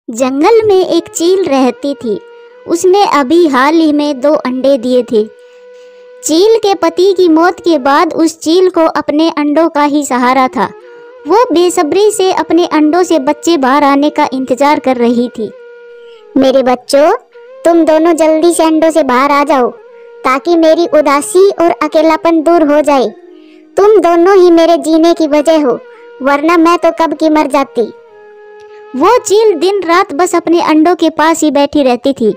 जंगल में एक चील रहती थी। उसने अभी हाल ही में 2 अंडे दिए थे। चील के पति की मौत के बाद उस चील को अपने अंडों का ही सहारा था। वो बेसब्री से अपने अंडों से बच्चे बाहर आने का इंतजार कर रही थी। मेरे बच्चों, तुम दोनों जल्दी से अंडों से बाहर आ जाओ ताकि मेरी उदासी और अकेलापन दूर हो जाए। तुम दोनों ही मेरे जीने की वजह हो, वरना मैं तो कब की मर जाती। वो चील दिन रात बस अपने अंडों के पास ही बैठी रहती थी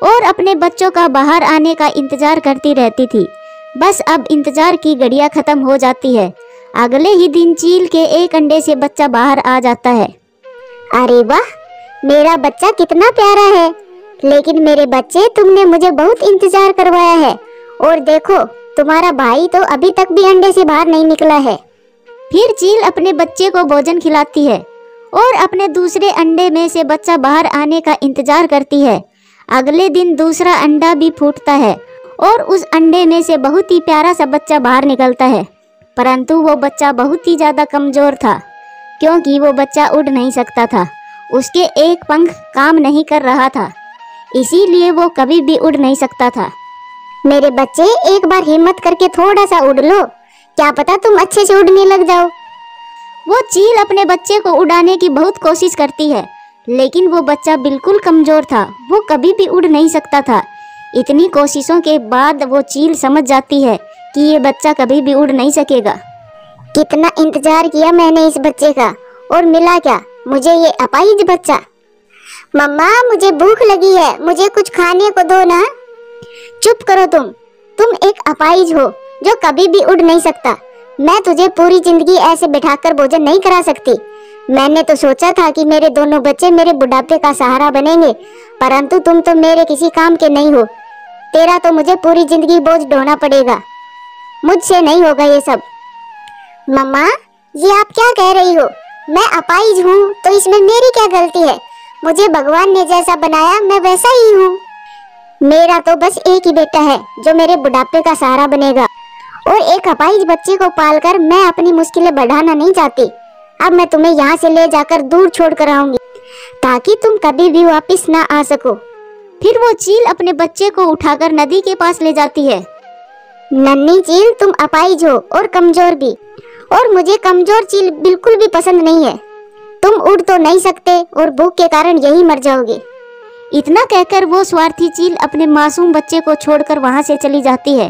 और अपने बच्चों का बाहर आने का इंतजार करती रहती थी। बस अब इंतजार की घड़ियां खत्म हो जाती है। अगले ही दिन चील के एक अंडे से बच्चा बाहर आ जाता है। अरे वाह, मेरा बच्चा कितना प्यारा है। लेकिन मेरे बच्चे, तुमने मुझे बहुत इंतजार करवाया है और देखो, तुम्हारा भाई तो अभी तक भी अंडे से बाहर नहीं निकला है। फिर चील अपने बच्चे को भोजन खिलाती है और अपने दूसरे अंडे में से बच्चा बाहर आने का इंतजार करती है। अगले दिन दूसरा अंडा भी फूटता है और उस अंडे में से बहुत ही प्यारा सा बच्चा बाहर निकलता है। परंतु वो बच्चा बहुत ही ज़्यादा कमज़ोर था, क्योंकि वो बच्चा उड़ नहीं सकता था। उसके एक पंख काम नहीं कर रहा था, इसीलिए वो कभी भी उड़ नहीं सकता था। मेरे बच्चे, एक बार हिम्मत करके थोड़ा सा उड़ लो, क्या पता तुम अच्छे से उड़ने लग जाओ। वो चील अपने बच्चे को उड़ाने की बहुत कोशिश करती है, लेकिन वो बच्चा बिल्कुल कमज़ोर था। वो कभी भी उड़ नहीं सकता था। इतनी कोशिशों के बाद वो चील समझ जाती है कि ये बच्चा कभी भी उड़ नहीं सकेगा। कितना इंतजार किया मैंने इस बच्चे का, और मिला क्या? मुझे ये अपाहिज बच्चा। मम्मा, मुझे भूख लगी है, मुझे कुछ खाने को दो ना। चुप करो तुम एक अपाहिज हो जो कभी भी उड़ नहीं सकता। मैं तुझे पूरी जिंदगी ऐसे बिठाकर भोजन नहीं करा सकती। मैंने तो सोचा था कि मेरे दोनों बच्चे मेरे बुढ़ापे का सहारा बनेंगे, परंतु तुम तो मेरे किसी काम के नहीं हो। तेरा तो मुझे पूरी जिंदगी बोझ ढोना पड़ेगा। मुझसे नहीं होगा ये सब। मम्मा, ये आप क्या कह रही हो? मैं अपाहिज हूँ तो इसमें मेरी क्या गलती है? मुझे भगवान ने जैसा बनाया मैं वैसा ही हूँ। मेरा तो बस एक ही बेटा है जो मेरे बुढ़ापे का सहारा बनेगा, और एक अपाहिज बच्चे को पालकर मैं अपनी मुश्किलें बढ़ाना नहीं चाहती। अब मैं तुम्हें यहाँ से ले जाकर दूर छोड़ कर आऊंगी ताकि तुम कभी भी वापस ना आ सको। फिर वो चील अपने बच्चे को उठाकर नदी के पास ले जाती है। नन्ही चील, तुम अपाहिज हो और कमजोर भी, और मुझे कमजोर चील बिल्कुल भी पसंद नहीं है। तुम उड़ तो नहीं सकते और भूख के कारण यही मर जाओगे। इतना कहकर वो स्वार्थी चील अपने मासूम बच्चे को छोड़कर वहां से चली जाती है।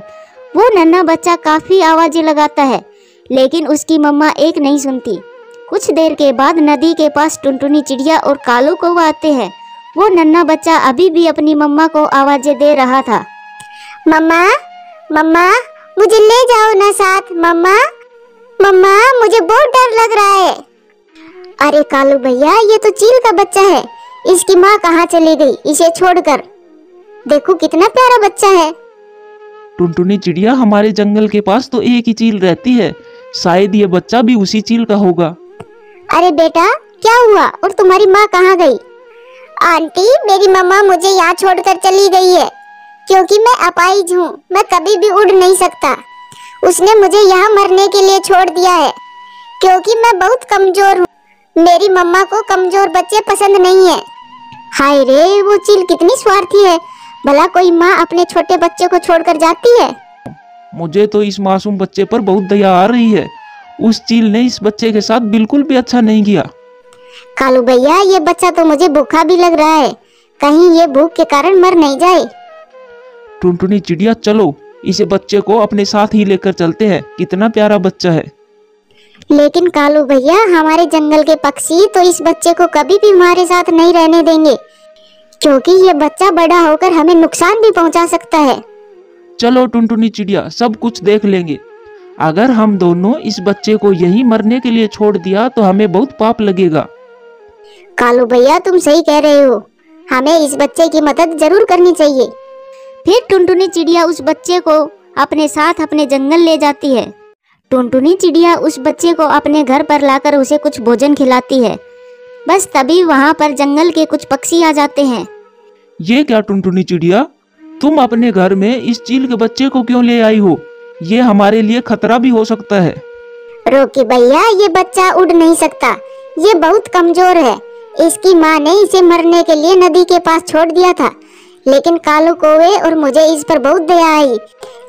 वो नन्हा बच्चा काफी आवाजें लगाता है, लेकिन उसकी मम्मा एक नहीं सुनती। कुछ देर के बाद नदी के पास टुनटुनी चिड़िया और कालू कौवा आते हैं। वो नन्हा बच्चा अभी भी अपनी मम्मा को आवाजें दे रहा था। मम्मा, मम्मा, मुझे ले जाओ ना साथ। मम्मा, मम्मा, मुझे बहुत डर लग रहा है। अरे कालू भैया, ये तो चील का बच्चा है। इसकी माँ कहाँ चली गई इसे छोड़कर? देखो कितना प्यारा बच्चा है। टुनटुनी चिड़िया, हमारे जंगल के पास तो एक ही चील रहती है, शायद ये बच्चा भी उसी चील का होगा। अरे बेटा, क्या हुआ और तुम्हारी माँ कहाँ गई? आंटी, मेरी मम्मा मुझे यहाँ छोड़कर चली गई है, क्योंकि मैं अपाहिज हूँ। मैं कभी भी उड़ नहीं सकता। उसने मुझे यहाँ मरने के लिए छोड़ दिया है, क्योंकि मैं बहुत कमजोर हूँ। मेरी मम्मा को कमजोर बच्चे पसंद नहीं है। हाय रे, वो चील कितनी स्वार्थी है। भला कोई माँ अपने छोटे बच्चे को छोड़कर जाती है? मुझे तो इस मासूम बच्चे पर बहुत दया आ रही है। उस चील ने इस बच्चे के साथ बिल्कुल भी अच्छा नहीं किया। कालू भैया, ये बच्चा तो मुझे भूखा भी लग रहा है, कहीं ये भूख के कारण मर नहीं जाए। टुनटुनी चिड़िया, चलो इसे बच्चे को अपने साथ ही लेकर चलते हैं। कितना प्यारा बच्चा है। लेकिन कालू भैया, हमारे जंगल के पक्षी तो इस बच्चे को कभी भी हमारे साथ नहीं रहने देंगे, क्योंकि ये बच्चा बड़ा होकर हमें नुकसान भी पहुंचा सकता है। चलो टुनटुनी चिड़िया, सब कुछ देख लेंगे। अगर हम दोनों इस बच्चे को यहीं मरने के लिए छोड़ दिया तो हमें बहुत पाप लगेगा। कालू भैया, तुम सही कह रहे हो। हमें इस बच्चे की मदद जरूर करनी चाहिए। फिर टुनटुनी चिड़िया उस बच्चे को अपने साथ अपने जंगल ले जाती है। टुनटुनी चिड़िया उस बच्चे को अपने घर पर लाकर उसे कुछ भोजन खिलाती है। बस तभी वहाँ पर जंगल के कुछ पक्षी आ जाते हैं। ये क्या टुनटुनी चिड़िया, तुम अपने घर में इस चील के बच्चे को क्यों ले आई हो? ये हमारे लिए खतरा भी हो सकता है। रोकी भैया, ये बच्चा उड़ नहीं सकता। ये बहुत कमजोर है, इसकी माँ ने इसे मरने के लिए नदी के पास छोड़ दिया था, लेकिन कालू कौवे और मुझे इस पर बहुत दया आई,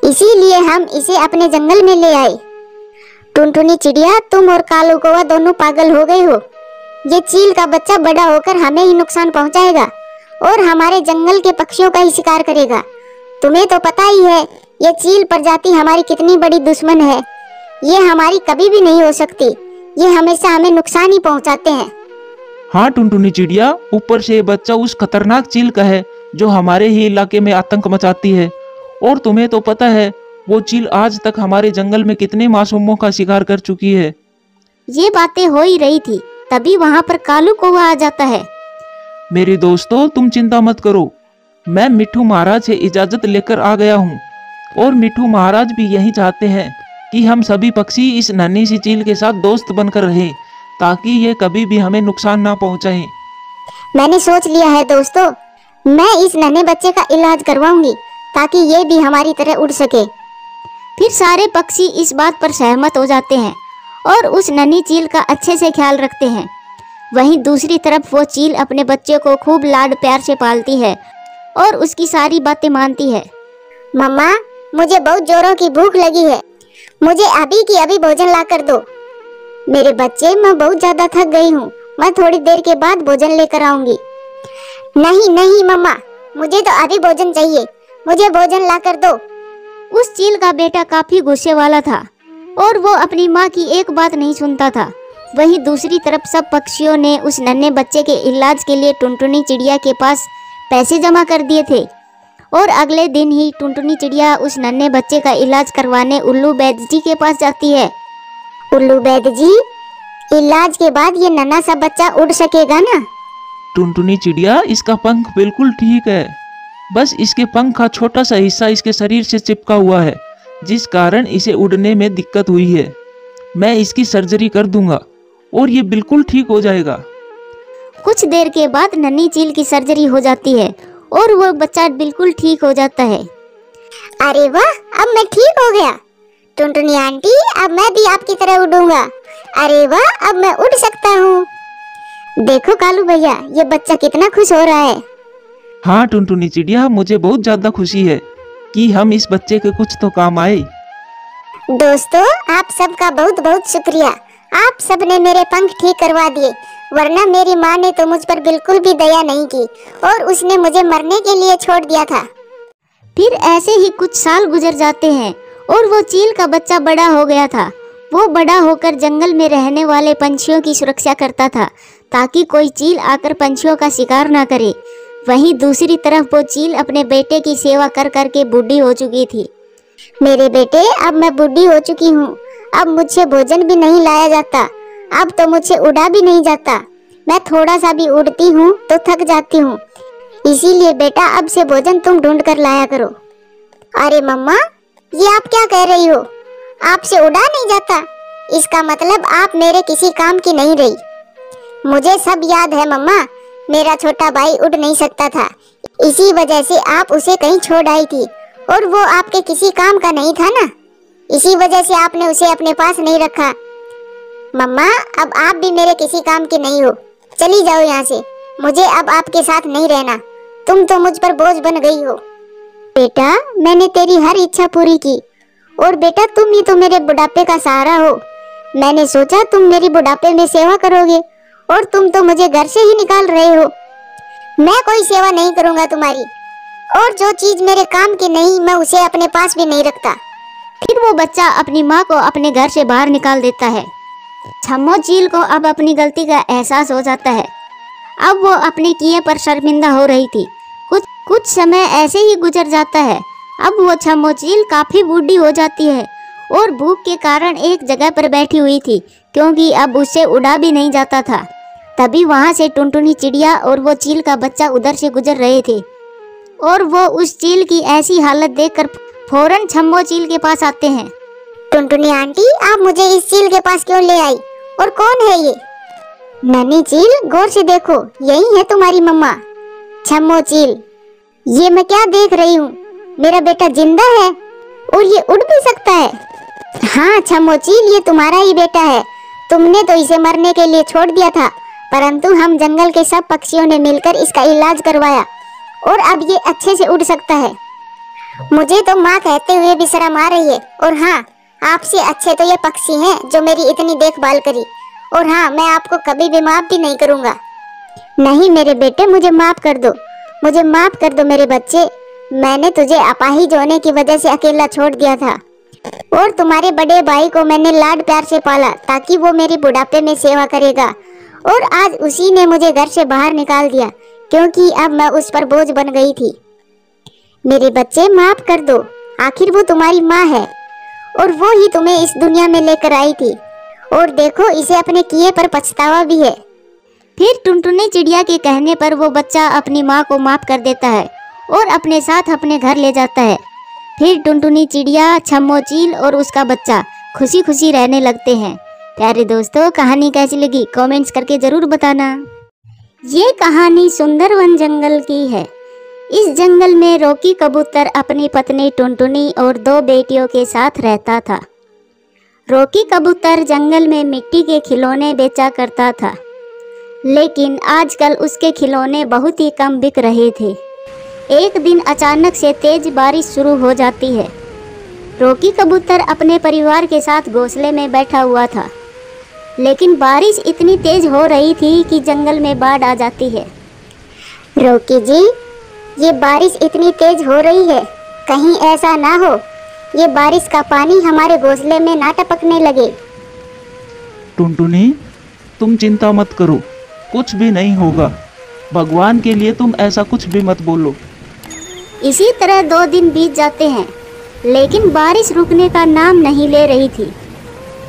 इसीलिए हम इसे अपने जंगल में ले आए। टुनटुनी चिड़िया, तुम और कालू कौवा दोनों पागल हो गए हो। ये चील का बच्चा बड़ा होकर हमें ही नुकसान पहुंचाएगा और हमारे जंगल के पक्षियों का ही शिकार करेगा। तुम्हें तो पता ही है ये चील प्रजाति हमारी कितनी बड़ी दुश्मन है। ये हमारी कभी भी नहीं हो सकती, ये हमेशा हमें नुकसान ही पहुंचाते हैं। हाँ टुनटुनी चिड़िया, ऊपर से ये बच्चा उस खतरनाक चील का है जो हमारे ही इलाके में आतंक मचाती है। और तुम्हें तो पता है वो चील आज तक हमारे जंगल में कितने मासूमों का शिकार कर चुकी है। ये बातें हो ही रही थी, तभी वहाँ पर कालू कौवा आ जाता है। मेरे दोस्तों, तुम चिंता मत करो, मैं मिट्ठू महाराज से इजाजत लेकर आ गया हूँ। और मिट्ठू महाराज भी यही चाहते हैं कि हम सभी पक्षी इस नन्ही सी चील के साथ दोस्त बनकर रहें, ताकि ये कभी भी हमें नुकसान ना पहुंचाए। मैंने सोच लिया है दोस्तों, मैं इस नन्हे बच्चे का इलाज करवाऊंगी ताकि ये भी हमारी तरह उड़ सके। फिर सारे पक्षी इस बात पर सहमत हो जाते हैं और उस नन्ही चील का अच्छे से ख्याल रखते हैं। वहीं दूसरी तरफ वो चील अपने बच्चे को खूब लाड प्यार से पालती है और उसकी सारी बातें मानती है। मम्मा, मुझे बहुत जोरों की भूख लगी है, मुझे अभी की अभी भोजन ला कर दो। मेरे बच्चे, मैं बहुत ज्यादा थक गई हूँ, मैं थोड़ी देर के बाद भोजन लेकर आऊंगी। नहीं नहीं मम्मा, मुझे तो अभी भोजन चाहिए, मुझे भोजन ला कर दो। उस चील का बेटा काफी गुस्से वाला था और वो अपनी माँ की एक बात नहीं सुनता था। वहीं दूसरी तरफ सब पक्षियों ने उस नन्हे बच्चे के इलाज के लिए टुनटुनी चिड़िया के पास पैसे जमा कर दिए थे। और अगले दिन ही टुनटुनी चिड़िया उस नन्हे बच्चे का इलाज करवाने उल्लू वैद्य जी के पास जाती है। उल्लू वैद्य जी, इलाज के बाद ये नन्हा सा बच्चा उड़ सकेगा ना? टुनटुनी चिड़िया, इसका पंख बिल्कुल ठीक है, बस इसके पंख का छोटा सा हिस्सा इसके शरीर से चिपका हुआ है, जिस कारण इसे उड़ने में दिक्कत हुई है। मैं इसकी सर्जरी कर दूंगा और ये बिल्कुल ठीक हो जाएगा। कुछ देर के बाद नन्ही चील की सर्जरी हो जाती है और वो बच्चा बिल्कुल ठीक हो जाता है। अरे वाह, अब मैं ठीक हो गया। टुनटुनी आंटी, अब मैं भी आपकी तरह उड़ूंगा। अरे वाह, अब मैं उड़ सकता हूँ। देखो कालू भैया, ये बच्चा कितना खुश हो रहा है। हाँ टुनटुनी चिड़िया, मुझे बहुत ज्यादा खुशी है कि हम इस बच्चे के कुछ तो काम आए। दोस्तों, आप सबका बहुत बहुत शुक्रिया, आप सबने मेरे पंख ठीक करवा दिए, वरना मेरी माँ ने तो मुझ पर बिल्कुल भी दया नहीं की और उसने मुझे मरने के लिए छोड़ दिया था। फिर ऐसे ही कुछ साल गुजर जाते हैं और वो चील का बच्चा बड़ा हो गया था। वो बड़ा होकर जंगल में रहने वाले पंछियों की सुरक्षा करता था, ताकि कोई चील आकर पंछियों का शिकार ना करे। वहीं दूसरी तरफ वो चील अपने बेटे की सेवा कर करके बूढ़ी हो चुकी थी। मेरे बेटे, अब मैं बूढ़ी हो चुकी हूँ, अब मुझसे भोजन भी नहीं लाया जाता, अब तो मुझसे उड़ा भी नहीं जाता। मैं थोड़ा सा भी उड़ती हूँ तो थक जाती हूँ, इसीलिए बेटा अब से भोजन तुम ढूंढ कर लाया करो। अरे मम्मा, ये आप क्या कह रही हो? आपसे उड़ा नहीं जाता, इसका मतलब आप मेरे किसी काम की नहीं रही। मुझे सब याद है मम्मा, मेरा छोटा भाई उड़ नहीं सकता था, इसी वजह से आप उसे कहीं छोड़ आई थी और वो आपके किसी काम का नहीं था ना, इसी वजह से आपने उसे अपने पास नहीं रखा। मम्मा, अब आप भी मेरे किसी काम की नहीं हो, चली जाओ यहाँ से, मुझे अब आपके साथ नहीं रहना, तुम तो मुझ पर बोझ बन गई हो। बेटा, मैंने तेरी हर इच्छा पूरी की और बेटा तुम ही तो मेरे बुढ़ापे का सहारा हो। मैंने सोचा तुम मेरी बुढ़ापे में सेवा करोगे और तुम तो मुझे घर से ही निकाल रहे हो। मैं कोई सेवा नहीं करूँगा तुम्हारी, और जो चीज मेरे काम की नहीं मैं उसे अपने पास भी नहीं रखता। फिर वो बच्चा अपनी माँ को अपने घर से बाहर निकाल देता है। छम्मो चील को अब अपनी गलती का एहसास हो जाता है। अब वो अपने किए पर शर्मिंदा हो रही थी। कुछ समय ऐसे ही गुजर जाता है। अब वो छम्मो चील काफी बूढ़ी हो जाती है और भूख के कारण एक जगह पर बैठी हुई थी, क्योंकि अब उससे उड़ा भी नहीं जाता था। तभी वहाँ से टुनटुनी चिड़िया और वो चील का बच्चा उधर से गुजर रहे थे और वो उस चील की ऐसी हालत देखकर फौरन छम्मो चील के पास आते हैं। टुनटुनी आंटी, आप मुझे इस चील के पास क्यों ले आई और कौन है ये? नन्ही चील, गौर से देखो, यही है तुम्हारी मम्मा। छम्मो चील, ये मैं क्या देख रही हूँ? मेरा बेटा जिंदा है और ये उड़ भी सकता है। हाँ छम्मो चील, ये तुम्हारा ही बेटा है, तुमने तो इसे मरने के लिए छोड़ दिया था, परंतु हम जंगल के सब पक्षियों ने मिलकर इसका इलाज करवाया और अब ये अच्छे से उड़ सकता है। मुझे तो माँ कहते हुए भी शर्म आ रही है। और हाँ, आपसे अच्छे तो ये पक्षी हैं जो मेरी इतनी देखभाल करी। और हाँ, मैं आपको कभी भी माफ भी नहीं करूँगा। नहीं मेरे बेटे, मुझे माफ कर दो, मुझे माफ कर दो मेरे बच्चे। मैंने तुझे अपाहिज होने की वजह से अकेला छोड़ दिया था और तुम्हारे बड़े भाई को मैंने लाड प्यार से पाला ताकि वो मेरी बुढ़ापे में सेवा करेगा। और आज उसी ने मुझे घर से बाहर निकाल दिया क्योंकि अब मैं उस पर बोझ बन गई थी। मेरे बच्चे, माफ कर दो, आखिर वो तुम्हारी माँ है और वो ही तुम्हें इस दुनिया में लेकर आई थी। और देखो, इसे अपने किए पर पछतावा भी है। फिर टुनटुनी चिड़िया के कहने पर वो बच्चा अपनी माँ को माफ कर देता है और अपने साथ अपने घर ले जाता है। फिर टुनटुनी चिड़िया, छम्मो चील और उसका बच्चा खुशी खुशी रहने लगते हैं। प्यारे दोस्तों, कहानी कैसी लगी कमेंट्स करके जरूर बताना। ये कहानी सुंदरवन जंगल की है। इस जंगल में रॉकी कबूतर अपनी पत्नी टुनटुनी और 2 बेटियों के साथ रहता था। रॉकी कबूतर जंगल में मिट्टी के खिलौने बेचा करता था, लेकिन आजकल उसके खिलौने बहुत ही कम बिक रहे थे। एक दिन अचानक से तेज बारिश शुरू हो जाती है। रॉकी कबूतर अपने परिवार के साथ घोंसले में बैठा हुआ था, लेकिन बारिश इतनी तेज हो रही थी कि जंगल में बाढ़ आ जाती है। रॉकी जी, ये बारिश इतनी तेज हो रही है, कहीं ऐसा ना हो ये बारिश का पानी हमारे घोंसले में ना टपकने लगे। टुनटुनी, तुम चिंता मत करो, कुछ भी नहीं होगा। भगवान के लिए तुम ऐसा कुछ भी मत बोलो। इसी तरह 2 दिन बीत जाते हैं, लेकिन बारिश रुकने का नाम नहीं ले रही थी।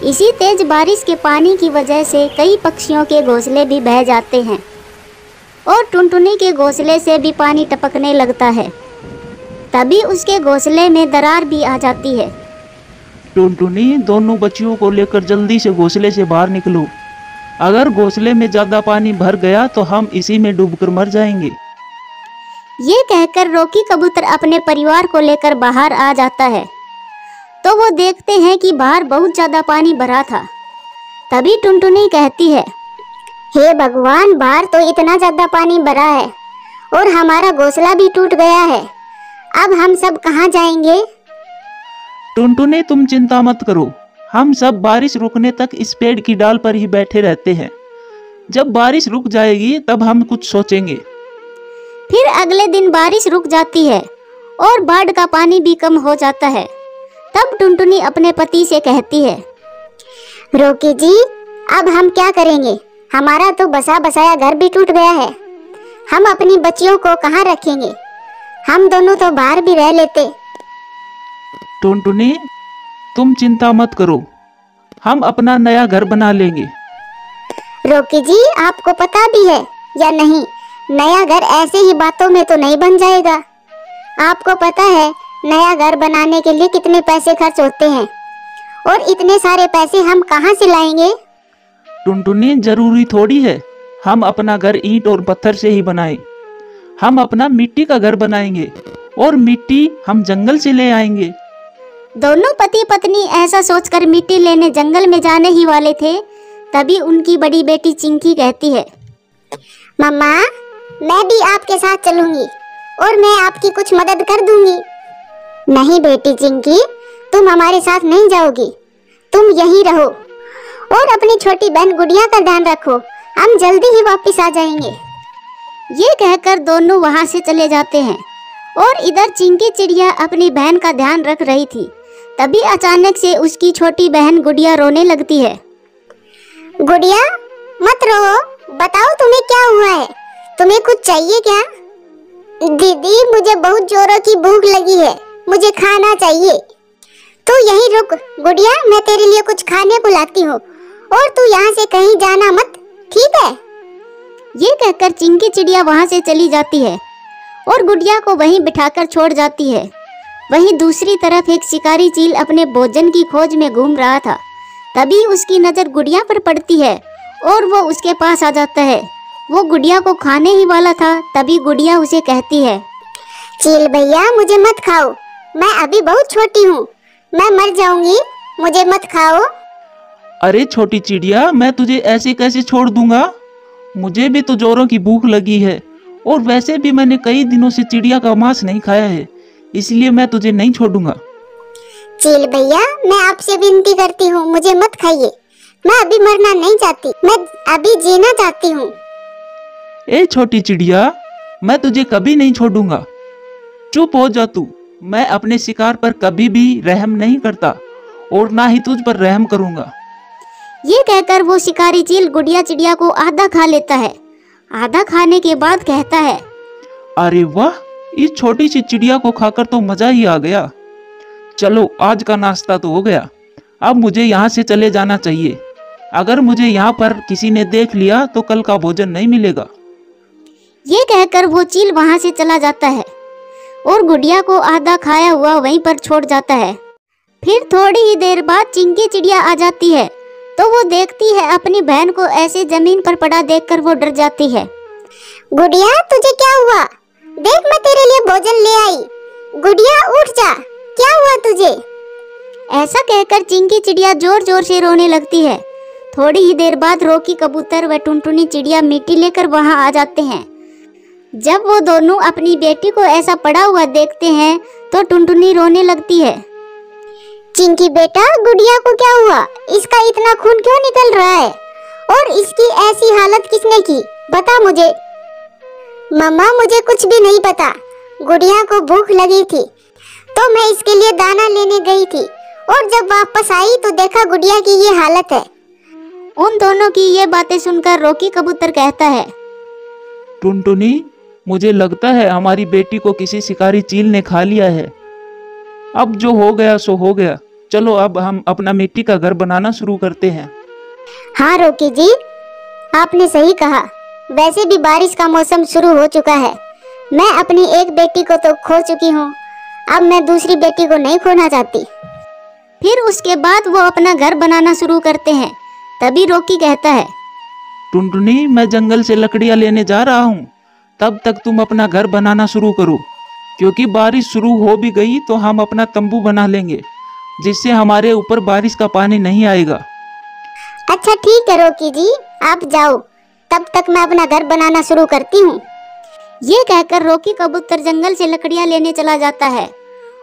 इसी तेज बारिश के पानी की वजह से कई पक्षियों के घोंसले भी बह जाते हैं और टुनटुनी के घोंसले से भी पानी टपकने लगता है। तभी उसके घोंसले में दरार भी आ जाती है। टुनटुनी, दोनों बच्चियों को लेकर जल्दी से घोंसले से बाहर निकलो। अगर घोंसले में ज़्यादा पानी भर गया तो हम इसी में डूबकर मर जाएंगे। ये कहकर रॉकी कबूतर अपने परिवार को लेकर बाहर आ जाता है, तो वो देखते हैं कि बाहर बहुत ज़्यादा पानी भरा था। तभी टुनटुनी कहती है, हे भगवान, बाहर तो इतना ज्यादा पानी भरा है और हमारा घोंसला भी टूट गया है। अब हम सब कहाँ जाएंगे? टुनटुनी, तुम चिंता मत करो, हम सब बारिश रुकने तक इस पेड़ की डाल पर ही बैठे रहते हैं। जब बारिश रुक जाएगी तब हम कुछ सोचेंगे। फिर अगले दिन बारिश रुक जाती है और बाढ़ का पानी भी कम हो जाता है। तब टुनटुनी अपने पति से कहती है, रॉकी जी, अब हम क्या करेंगे? हमारा तो बसा बसाया घर भी टूट गया है। हम अपनी बच्चियों को कहाँ रखेंगे? हम दोनों तो बाहर भी रह लेते। टुनटुनी, तुम चिंता मत करो, हम अपना नया घर बना लेंगे। रॉकी जी, आपको पता भी है या नहीं, नया घर ऐसे ही बातों में तो नहीं बन जाएगा। आपको पता है नया घर बनाने के लिए कितने पैसे खर्च होते हैं और इतने सारे पैसे हम कहाँ से लाएंगे? टुनटुनी, जरूरी थोड़ी है हम अपना घर ईंट और पत्थर से ही बनाएं। हम अपना मिट्टी का घर बनाएंगे और मिट्टी हम जंगल से ले आएंगे। दोनों पति पत्नी ऐसा सोचकर मिट्टी लेने जंगल में जाने ही वाले थे। तभी उनकी बड़ी बेटी चिंकी कहती है, मम्मा, मैं भी आपके साथ चलूंगी और मैं आपकी कुछ मदद कर दूंगी। नहीं बेटी चिंकी, तुम हमारे साथ नहीं जाओगी, तुम यहीं रहो और अपनी छोटी बहन गुड़िया का ध्यान रखो। हम जल्दी ही वापस आ जाएंगे। ये कहकर दोनों वहां से चले जाते हैं और इधर चिंकी चिड़िया अपनी बहन का ध्यान रख रही थी। तभी अचानक से उसकी छोटी बहन गुड़िया रोने लगती है। गुड़िया, मत रो, बताओ तुम्हें क्या हुआ है? तुम्हें कुछ चाहिए क्या? दीदी, मुझे बहुत जोरों की भूख लगी है, मुझे खाना चाहिए। तू यहीं रुक गुड़िया, मैं तेरे लिए कुछ खाने को लाती हूँ और तू यहाँ से कहीं जाना मत, ठीक है? ये कहकर चिंकी चिड़िया वहाँ से चली जाती है और गुड़िया को वहीं बिठाकर छोड़ जाती है। वहीं दूसरी तरफ एक शिकारी चील अपने भोजन की खोज में घूम रहा था। तभी उसकी नज़र गुड़िया पर पड़ती है और वो उसके पास आ जाता है। वो गुड़िया को खाने ही वाला था। तभी गुड़िया उसे कहती है, चील भैया, मुझे मत खाओ, मैं अभी बहुत छोटी हूँ, मैं मर जाऊंगी, मुझे मत खाओ। अरे छोटी चिड़िया, मैं तुझे ऐसे कैसे छोड़ दूंगा? मुझे भी तो जोरों की भूख लगी है, और वैसे भी मैंने कई दिनों से चिड़िया का मांस नहीं खाया है, इसलिए मैं तुझे नहीं छोड़ूंगा। चील भैया, मैं आपसे विनती करती हूँ, मुझे मत खाइए। मैं अभी मरना नहीं चाहती, मैं अभी जीना चाहती हूँ। ए छोटी चिड़िया, मैं तुझे कभी नहीं छोड़ूंगा। चुप हो जा तू। मैं अपने शिकार पर कभी भी रहम नहीं करता, और ना ही तुझ पर रहम करूंगा। ये कहकर वो शिकारी चील गुड़िया चिड़िया को आधा खा लेता है। आधा खाने के बाद कहता है, अरे वाह, इस छोटी सी चिड़िया को खाकर तो मजा ही आ गया। चलो, आज का नाश्ता तो हो गया, अब मुझे यहाँ से चले जाना चाहिए। अगर मुझे यहाँ पर किसी ने देख लिया तो कल का भोजन नहीं मिलेगा। ये कहकर वो चील वहां से चला जाता है और गुड़िया को आधा खाया हुआ वहीं पर छोड़ जाता है। फिर थोड़ी ही देर बाद चिंकी चिड़िया आ जाती है, तो वो देखती है अपनी बहन को ऐसे जमीन पर पड़ा देखकर वो डर जाती है। गुड़िया, तुझे क्या हुआ? देख, मैं तेरे लिए भोजन ले आई। गुड़िया, उठ जा, क्या हुआ तुझे? ऐसा कहकर चिंकी चिड़िया जोर जोर से रोने लगती है। थोड़ी ही देर बाद रोकी कबूतर व टुनटुनी चिड़िया मिट्टी लेकर वहां आ जाते हैं। जब वो दोनों अपनी बेटी को ऐसा पड़ा हुआ देखते हैं तो टुनटुनी रोने लगती है। चिंकी बेटा, गुड़िया को क्या हुआ? इसका इतना खून क्यों निकल रहा है? और इसकी ऐसी हालत किसने की? बता मुझे। मम्मा, मुझे कुछ भी नहीं पता। गुड़िया को भूख लगी थी तो मैं इसके लिए दाना लेने गई थी, और जब वापस आई तो देखा गुड़िया की ये हालत है। उन दोनों की ये बातें सुनकर रोकी कबूतर कहता है, टुनटुनी, मुझे लगता है हमारी बेटी को किसी शिकारी चील ने खा लिया है। अब जो हो गया सो हो गया। चलो, अब हम अपना मिट्टी का घर बनाना शुरू करते हैं। हाँ रोकी जी, आपने सही कहा। वैसे भी बारिश का मौसम शुरू हो चुका है। मैं अपनी एक बेटी को तो खो चुकी हूँ, अब मैं दूसरी बेटी को नहीं खोना चाहती। फिर उसके बाद वो अपना घर बनाना शुरू करते हैं। तभी रोकी कहता है, टुनटुनी, मैं जंगल से लकड़ियाँ लेने जा रहा हूँ, तब तक तुम अपना घर बनाना शुरू करो, क्योंकि बारिश शुरू हो भी गई तो हम अपना तंबू बना लेंगे, जिससे हमारे ऊपर बारिश का पानी नहीं आएगा। अच्छा ठीक है रोकी जी, आप जाओ, तब तक मैं अपना घर बनाना शुरू करती हूँ। ये कहकर रोकी कबूतर जंगल से लकड़ियाँ लेने चला जाता है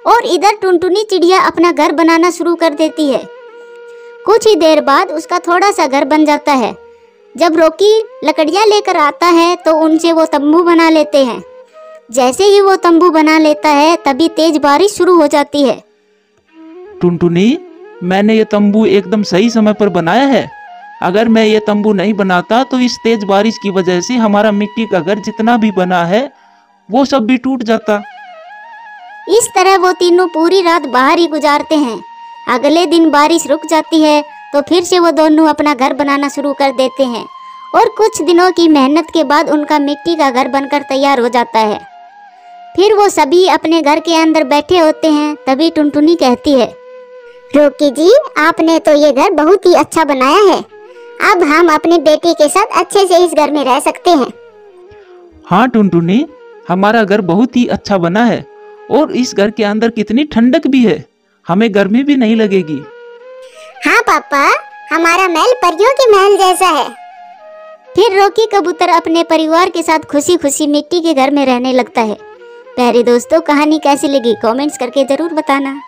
और इधर टुनटुनी चिड़िया अपना घर बनाना शुरू कर देती है। कुछ ही देर बाद उसका थोड़ा सा घर बन जाता है। जब रोकी लकड़ियाँ लेकर आता है तो उनसे वो तंबू बना लेते हैं। जैसे ही वो तंबू बना लेता है तभी तेज बारिश शुरू हो जाती है। टुनटुनी, मैंने ये तंबू एकदम सही समय पर बनाया है। अगर मैं ये तंबू नहीं बनाता तो इस तेज बारिश की वजह से हमारा मिट्टी का घर जितना भी बना है वो सब भी टूट जाता। इस तरह वो तीनों पूरी रात बाहर ही गुजारते हैं। अगले दिन बारिश रुक जाती है तो फिर से वो दोनों अपना घर बनाना शुरू कर देते हैं और कुछ दिनों की मेहनत के बाद उनका मिट्टी का घर बनकर तैयार हो जाता है। फिर वो सभी अपने घर के अंदर बैठे होते हैं। तभी टुनटुनी कहती है, रोकी जी, आपने तो ये घर बहुत ही अच्छा बनाया है। अब हम अपनी बेटी के साथ अच्छे से इस घर में रह सकते हैं। हाँ टुनटुनी, हमारा घर बहुत ही अच्छा बना है, और इस घर के अंदर कितनी ठंडक भी है, हमें गर्मी भी नहीं लगेगी। हाँ पापा, हमारा महल परियों के महल जैसा है। फिर रोकी कबूतर अपने परिवार के साथ खुशी खुशी मिट्टी के घर में रहने लगता है। प्यारे दोस्तों, कहानी कैसी लगी कमेंट्स करके जरूर बताना।